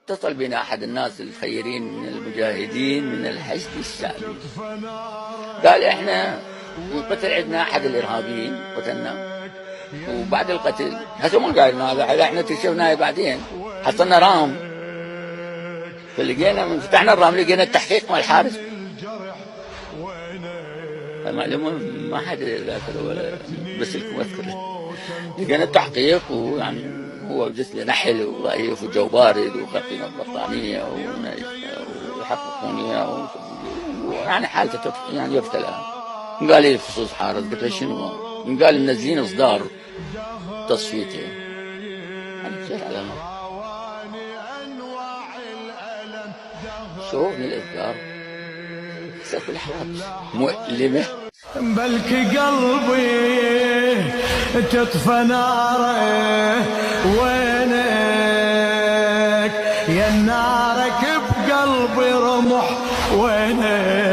اتصل بنا أحد الناس الخيرين من المجاهدين من الحشد الشعبي، قال إحنا قتل عندنا أحد الإرهابيين قتلنا، وبعد القتل هسه ما قال لنا هذا، احنا اكتشفناه بعدين، حصلنا رام، فلقينا من فتحنا الرام لقينا التحقيق مال الحارس. المعلومة ما حد ذاكره ولا بس لكم اذكره. لقينا التحقيق، ويعني هو جسمه نحل وضعيف وجو بارد وخفيف البطانية ويحققون اياه، ويعني حالته يعني يبتلى. قال لي خصوص حارس، قلت له شنو؟ قال منزلين اصدار تصفيته. انا شيء على شوف من الاذكار سقف الحوادث مؤلمه. بلكي قلبي تطفى ناره، وينك يا نارك بقلبي رمح، وينك